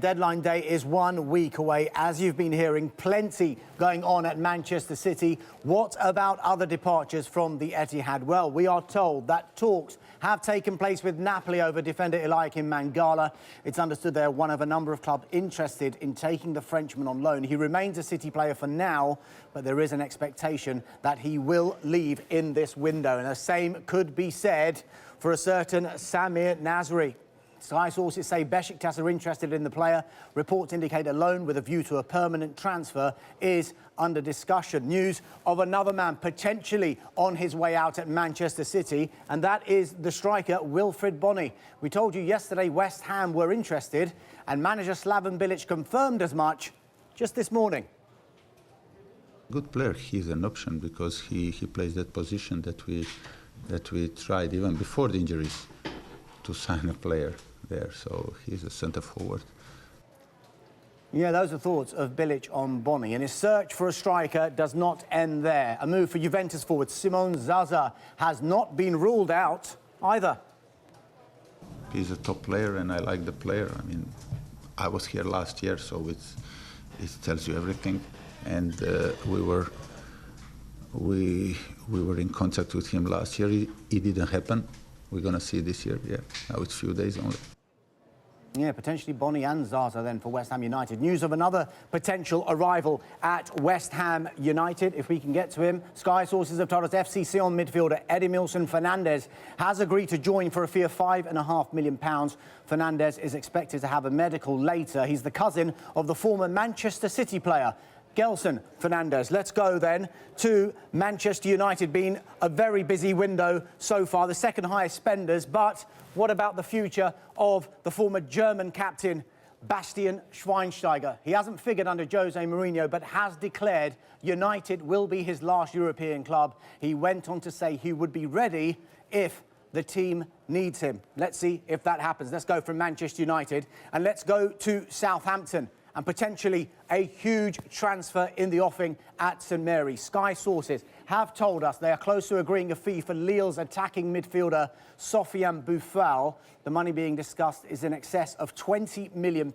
Deadline day is 1 week away. As you've been hearing, plenty going on at Manchester City. What about other departures from the Etihad? Well, we are told that talks have taken place with Napoli over defender Eliakim Mangala. It's understood they're one of a number of clubs interested in taking the Frenchman on loan. He remains a City player for now, but there is an expectation that he will leave in this window. And the same could be said for a certain Samir Nasri. Sky sources say Besiktas are interested in the player. Reports indicate a loan with a view to a permanent transfer is under discussion. News of another man potentially on his way out at Manchester City, and that is the striker Wilfried Bony. We told you yesterday West Ham were interested, and manager Slaven Bilic confirmed as much just this morning. Good player. He's an option because he plays that position that we tried even before the injuries to sign a player there, so he's a centre forward. Yeah, those are thoughts of Bilic on Bony, and his search for a striker does not end there. A move for Juventus forward Simone Zaza has not been ruled out either. He's a top player and I like the player. I mean, I was here last year, so it tells you everything. And we were in contact with him last year. It didn't happen. We're going to see this year, yeah. Now it's a few days only. Yeah, potentially Bony and Zaza then for West Ham United. News of another potential arrival at West Ham United, if we can get to him. Sky sources have told us FC Sion midfielder Edimilson Fernandez has agreed to join for a fee of £5.5 million. Fernandez is expected to have a medical later. He's the cousin of the former Manchester City player Gelson Fernandez. Let's go then to Manchester United. Been a very busy window so far, the second highest spenders. But what about the future of the former German captain Bastian Schweinsteiger? He hasn't figured under Jose Mourinho, but has declared United will be his last European club. He went on to say he would be ready if the team needs him. Let's see if that happens. Let's go from Manchester United and let's go to Southampton, and potentially a huge transfer in the offing at St Mary's. Sky sources have told us they are close to agreeing a fee for Lille's attacking midfielder Sofiane Boufal. The money being discussed is in excess of £20 million.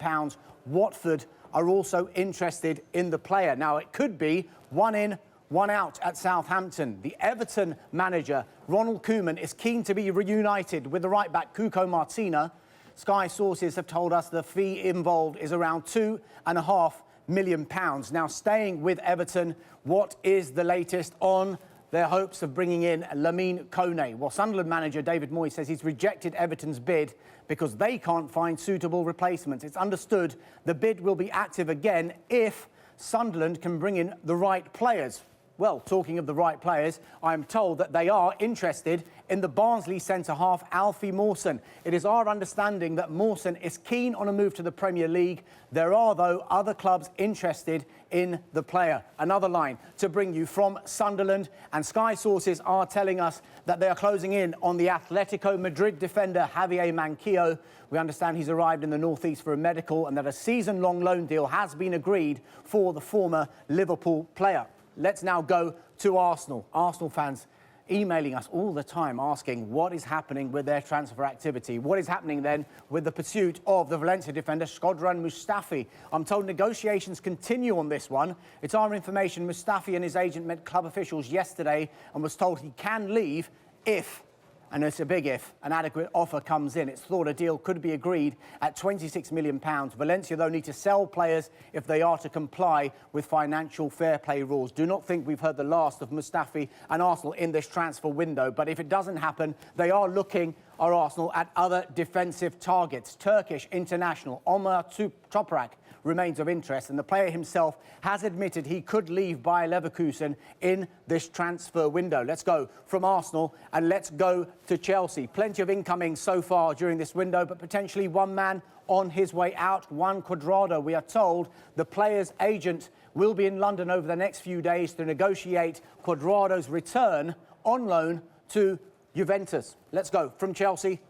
Watford are also interested in the player. Now, it could be one in, one out at Southampton. The Everton manager, Ronald Koeman, is keen to be reunited with the right-back Cuco Martina. Sky sources have told us the fee involved is around £2.5 million. Now, staying with Everton, what is the latest on their hopes of bringing in Lamine Kone? Well, Sunderland manager David Moyes says he's rejected Everton's bid because they can't find suitable replacements. It's understood the bid will be active again if Sunderland can bring in the right players. Well, talking of the right players, I'm told that they are interested in the Barnsley centre-half Alfie Mawson. It is our understanding that Mawson is keen on a move to the Premier League. There are, though, other clubs interested in the player. Another line to bring you from Sunderland, and Sky sources are telling us that they are closing in on the Atletico Madrid defender Javier Manquillo. We understand he's arrived in the northeast for a medical and that a season-long loan deal has been agreed for the former Liverpool player. Let's now go to Arsenal. Arsenal fans emailing us all the time asking what is happening with their transfer activity. What is happening then with the pursuit of the Valencia defender Shkodran Mustafi? I'm told negotiations continue on this one. It's our information Mustafi and his agent met club officials yesterday and was told he can leave if, and it's a big if, an adequate offer comes in. It's thought a deal could be agreed at £26 million. Valencia, though, need to sell players if they are to comply with financial fair play rules. Do not think we've heard the last of Mustafi and Arsenal in this transfer window. But if it doesn't happen, they are looking, our Arsenal, at other defensive targets. Turkish international Omar Toprak remains of interest, and the player himself has admitted he could leave Bayer Leverkusen in this transfer window. Let's go from Arsenal and let's go to Chelsea. Plenty of incoming so far during this window, but potentially one man on his way out, Juan Cuadrado. We are told the player's agent will be in London over the next few days to negotiate Cuadrado's return on loan to Juventus. Let's go from Chelsea.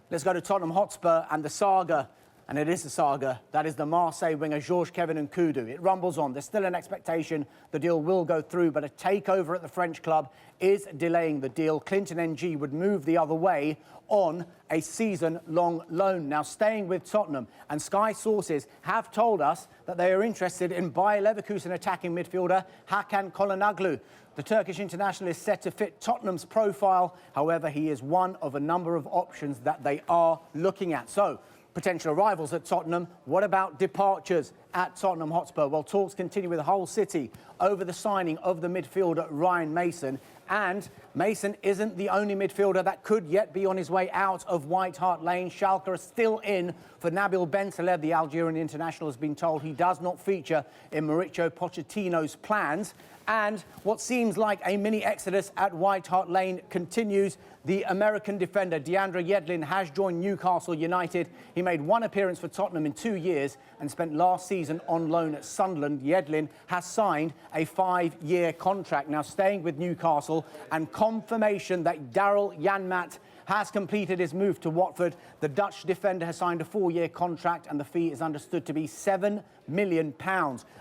Let's go to Tottenham Hotspur and the saga And it is the saga. That is the Marseille winger, Georges-Kevin Nkoudou. It rumbles on. There's still an expectation the deal will go through, but a takeover at the French club is delaying the deal. Clinton NG would move the other way on a season-long loan. Now, staying with Tottenham, and Sky sources have told us that they are interested in Bayer Leverkusen attacking midfielder Hakan Çalhanoğlu. The Turkish international is set to fit Tottenham's profile. However, he is one of a number of options that they are looking at. So, potential arrivals at Tottenham. What about departures at Tottenham Hotspur? Well, talks continue with Hull City over the signing of the midfielder Ryan Mason. And Mason isn't the only midfielder that could yet be on his way out of White Hart Lane. Schalke are still in for Nabil Bentaleb. The Algerian international has been told he does not feature in Mauricio Pochettino's plans. And what seems like a mini exodus at White Hart Lane continues. The American defender Deandre Yedlin has joined Newcastle United. He made one appearance for Tottenham in 2 years and spent last season on loan at Sunderland. Yedlin has signed a 5-year contract. Now staying with Newcastle, and confirmation that Daryl Janmaat has completed his move to Watford. The Dutch defender has signed a 4-year contract and the fee is understood to be £7 million.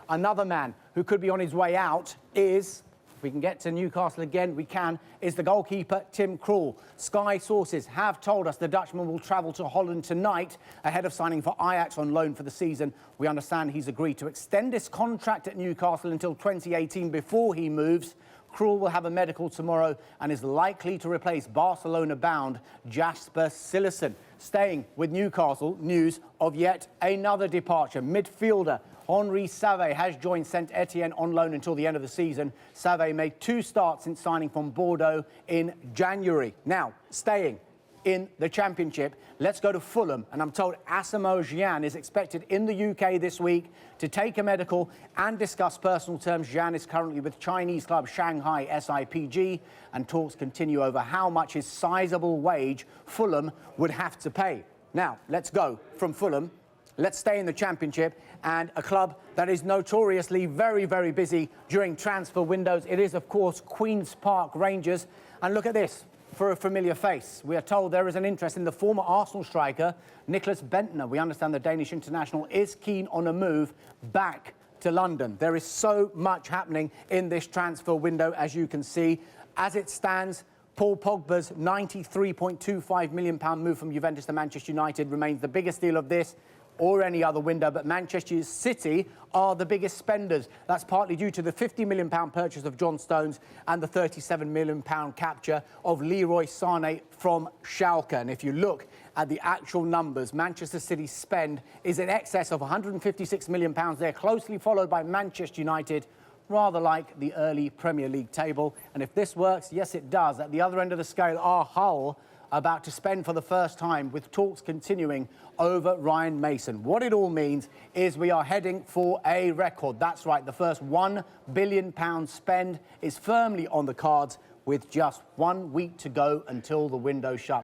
Another man who could be on his way out is, if we can get to Newcastle again, we can, is the goalkeeper Tim Krul. Sky sources have told us the Dutchman will travel to Holland tonight ahead of signing for Ajax on loan for the season. We understand he's agreed to extend his contract at Newcastle until 2018 before he moves. Krul will have a medical tomorrow and is likely to replace Barcelona-bound Jasper Cillessen. Staying with Newcastle, news of yet another departure. Midfielder Henri Saivet has joined Saint-Etienne on loan until the end of the season. Saivet made 2 starts since signing from Bordeaux in January. Now, staying in the Championship, let's go to Fulham. And I'm told Asamoah Gyan is expected in the UK this week to take a medical and discuss personal terms. Gyan is currently with Chinese club Shanghai SIPG, and talks continue over how much his sizable wage Fulham would have to pay. Now, let's go from Fulham. Let's stay in the Championship, and a club that is notoriously very, very busy during transfer windows. It is, of course, Queen's Park Rangers. And look at this. For a familiar face, we are told there is an interest in the former Arsenal striker, Nicholas Bentner. We understand the Danish international is keen on a move back to London. There is so much happening in this transfer window, as you can see. As it stands, Paul Pogba's £93.25 million move from Juventus to Manchester United remains the biggest deal of this or any other window, but Manchester City are the biggest spenders. That's partly due to the £50 million purchase of John Stones and the £37 million capture of Leroy Sané from Schalke. And if you look at the actual numbers, Manchester City's spend is in excess of £156 million. They're closely followed by Manchester United, rather like the early Premier League table. And if this works, yes, it does. At the other end of the scale are Hull, about to spend for the first time, with talks continuing over Ryan Mason. What it all means is we are heading for a record. That's right, the first £1 billion spend is firmly on the cards with just 1 week to go until the window shuts.